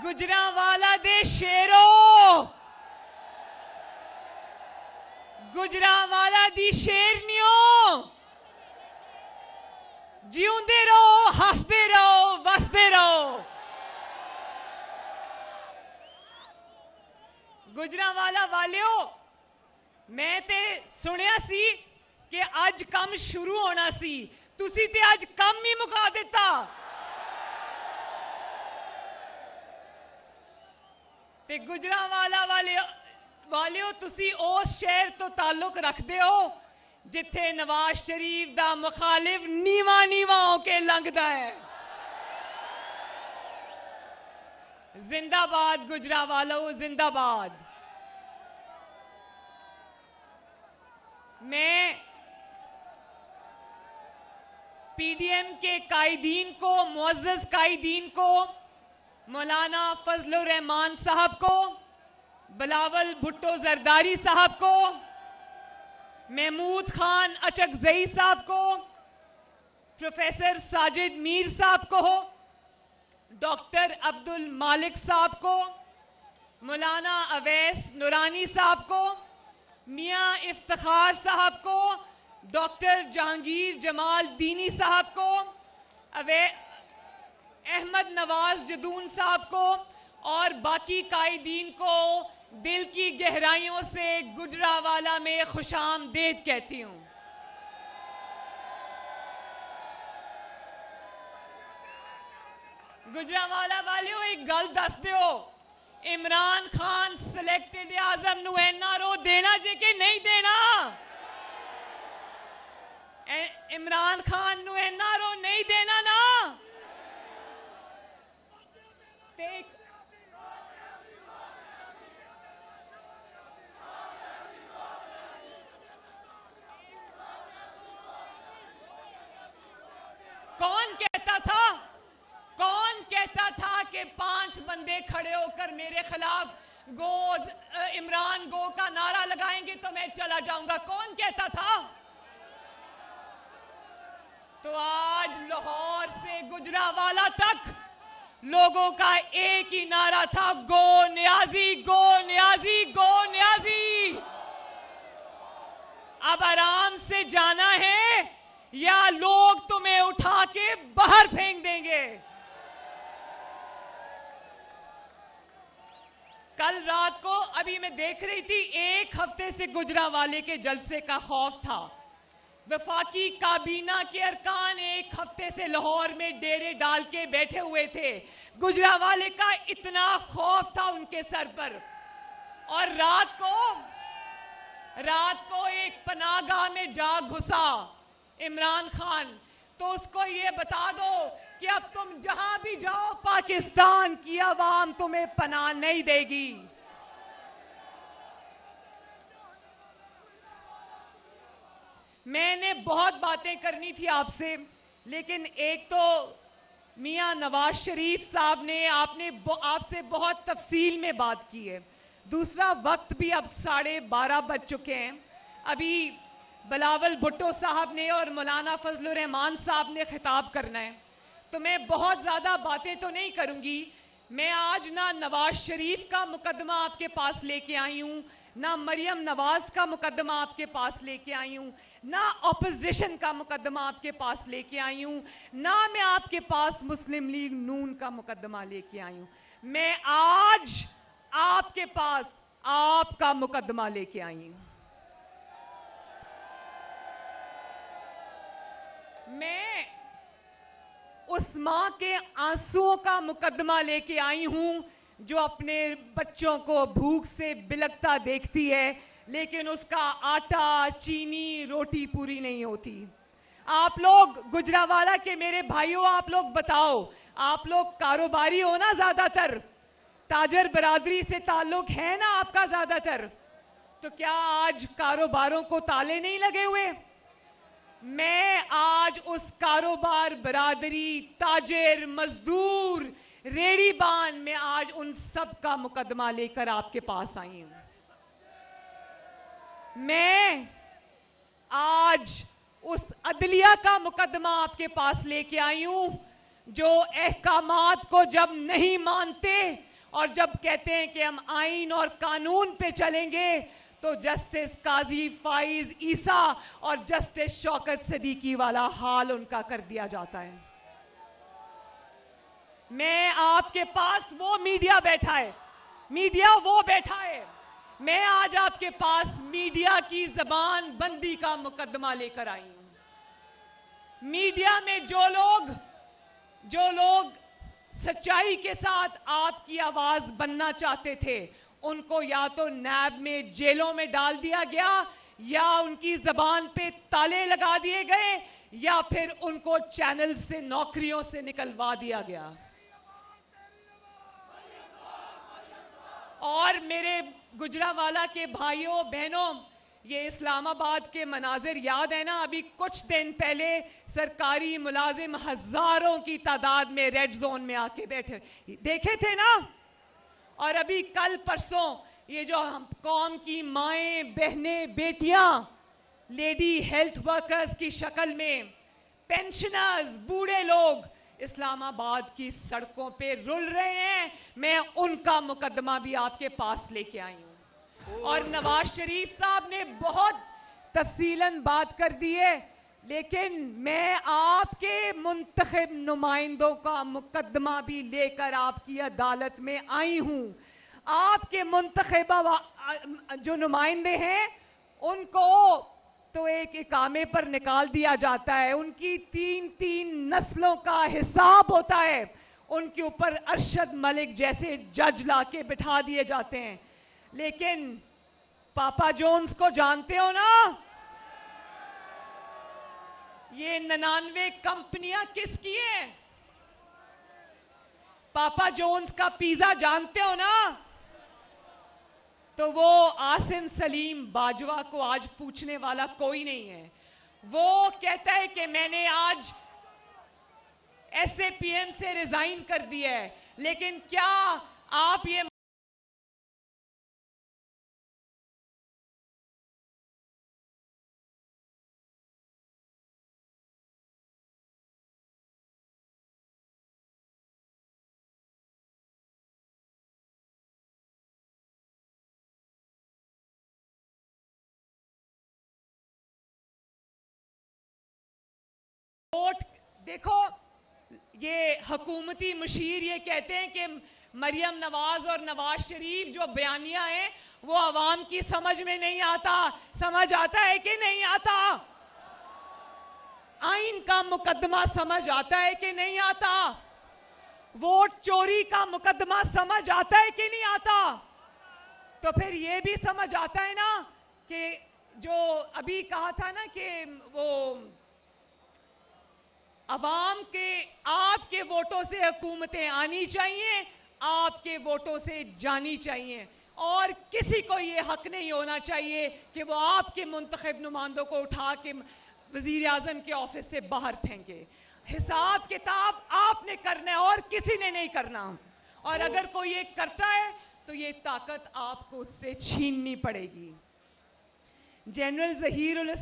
गुजरांवाला दे शेरो, गुजरांवाला दी शेरनियों, जिउंदे रहो, हसदे रहो, वसदे रहो। गुजरांवाला वालियो, मैं ते सुनिया सी कि अज काम शुरू होना सी, तुसी ते अज काम ही मुका दिता। ते गुजरांवाला वालियो तुसी उस शहर तो ताल्लुक रखते हो जिथे नवाज शरीफ दा मुखालिफ नीवा नीवा होके लंघदा है। जिंदाबाद गुजरांवालो, जिंदाबाद। मैं पीडीएम के कायदीन को, मुअज़्ज़ज़ कायदीन को, मौलाना फजलुर रहमान साहब को, बिलावल भुट्टो जरदारी साहब को, महमूद खान अचकजई साहब को, प्रोफेसर साजिद मीर साहब को, डॉक्टर अब्दुल मालिक साहब को, मौलाना अवैस नूरानी साहब को, मियां इफ्तिखार साहब को, डॉक्टर जहांगीर जमाल दीनी साहब को, अहमद नवाज जदून साहब को और बाकी कायदीन को दिल की गहराइयों से गुजरांवाला में खुशामदीद कहती हूं। गुजरांवाला वालियों, एक गल दस दो, इमरान खान सिलेक्टेड आजम नू एनआरओ देना जे कि नहीं देना? इमरान खान नू एनआरओ नहीं देना ना? कौन कहता था कि 5 बंदे खड़े होकर मेरे खिलाफ इमरान गो का नारा लगाएंगे तो मैं चला जाऊंगा? कौन कहता था? तो आज लाहौर से गुजरांवाला तक लोगों का एक ही नारा था, गो न्याजी, गो न्याजी, गो न्याजी। अब आराम से जाना है या लोग तुम्हें उठा के बाहर फेंक देंगे। कल रात को अभी मैं देख रही थी, 1 हफ्ते से गुजरांवाले के जलसे का खौफ था। वफाकी काबीना के अरकान 1 हफ्ते से लाहौर में डेरे डाल के बैठे हुए थे। गुजरांवाले का इतना खौफ था उनके सर पर। और रात को एक पनाहगाह में जा घुसा इमरान खान, तो उसको ये बता दो कि अब तुम जहां भी जाओ पाकिस्तान की आवाम तुम्हें पनाह नहीं देगी। मैंने बहुत बातें करनी थी आपसे, लेकिन एक तो मियां नवाज शरीफ साहब ने आपसे बहुत तफसील में बात की है। दूसरा, वक्त भी अब 12:30 बज चुके हैं। अभी बिलावल भुट्टो साहब ने और मौलाना फजलुर रहमान साहब ने खिताब करना है, तो मैं बहुत ज़्यादा बातें तो नहीं करूंगी। मैं आज ना नवाज शरीफ का मुकदमा आपके पास लेके आई हूँ, ना मरियम नवाज का मुकदमा आपके पास लेके आई हूँ, ना ऑपोजिशन का मुकदमा आपके पास लेके आई हूँ, ना मैं आपके पास मुस्लिम लीग नून का मुकदमा लेके आई हूँ। मैं आज आपके पास आपका मुकदमा लेके आई हूँ। मैं उस मां के आंसुओं का मुकदमा लेके आई हूं जो अपने बच्चों को भूख से बिलखता देखती है, लेकिन उसका आटा, चीनी, रोटी पूरी नहीं होती। आप लोग गुजरांवाला के मेरे भाइयों, आप लोग बताओ, आप लोग कारोबारी हो ना ज्यादातर, ताजर बरादरी से ताल्लुक है ना आपका ज्यादातर, तो क्या आज कारोबारों को ताले नहीं लगे हुए? मैं आज उस कारोबार, बरादरी, ताजिर, मजदूर, रेड़ीबान में आज उन सब का मुकदमा लेकर आपके पास आई हूं। मैं आज उस अदलिया का मुकदमा आपके पास लेके आई हूं जो अहकामात को जब नहीं मानते और जब कहते हैं कि हम आइन और कानून पे चलेंगे तो जस्टिस काजी फाइज ईसा और जस्टिस शौकत सदीकी वाला हाल उनका कर दिया जाता है। मैं आपके पास वो मीडिया बैठा है, मीडिया वो बैठा है, मैं आज आपके पास मीडिया की जबान बंदी का मुकदमा लेकर आई हूं। मीडिया में जो लोग सच्चाई के साथ आपकी आवाज बनना चाहते थे, उनको या तो नैब में जेलों में डाल दिया गया, या उनकी जबान पे ताले लगा दिए गए, या फिर उनको चैनल से नौकरियों से निकलवा दिया गया। और मेरे गुजरावाला के भाइयों बहनों, ये इस्लामाबाद के मनाजिर याद है ना? अभी कुछ दिन पहले सरकारी मुलाजिम हजारों की तादाद में रेड जोन में आके बैठे देखे थे ना? और अभी कल परसों ये जो हम कौम की माएं, बहनें, बेटियां लेडी हेल्थ वर्कर्स की शक्ल में, पेंशनर्स, बूढ़े लोग इस्लामाबाद की सड़कों पे रुल रहे हैं, मैं उनका मुकदमा भी आपके पास लेके आई हूं। और नवाज शरीफ साहब ने बहुत तफसीलन बात कर दी है, लेकिन मैं आपके मुंतखब नुमाइंदों का मुकदमा भी लेकर आपकी अदालत में आई हूं। आपके मुंतखबा जो नुमाइंदे हैं उनको तो एक इकामे पर निकाल दिया जाता है, उनकी 3-3 नस्लों का हिसाब होता है, उनके ऊपर अरशद मलिक जैसे जज लाके बिठा दिए जाते हैं। लेकिन पापा जोन्स को जानते हो ना? ये 99 कंपनियां किसकी हैं? पापा जोन्स का पिज्जा जानते हो ना? तो वो आसिम सलीम बाजवा को आज पूछने वाला कोई नहीं है। वो कहता है कि मैंने आज SAPM से रिजाइन कर दिया है, लेकिन क्या आप ये वोट देखो, ये हुकूमती मुशीर ये कहते हैं कि मरियम नवाज और नवाज शरीफ जो बयानिया है वो आवाम की समझ में नहीं आता। समझ आता है कि नहीं आता? आइन का मुकदमा समझ आता है कि नहीं आता? वोट चोरी का मुकदमा समझ आता है कि नहीं आता? तो फिर ये भी समझ आता है ना कि जो अभी कहा था ना कि वो अवाम के आपके वोटों से हुकूमतें आनी चाहिए, आपके वोटों से जानी चाहिए, और किसी को ये हक नहीं होना चाहिए कि वो आपके मुंतखब नुमाइंदों को उठा के वजीर आजम के ऑफिस से बाहर फेंके। हिसाब किताब आपने करना है और किसी ने नहीं करना। और अगर कोई ये करता है तो ये ताकत आपको उससे छीननी पड़ेगी। जनरल ज़हीरुल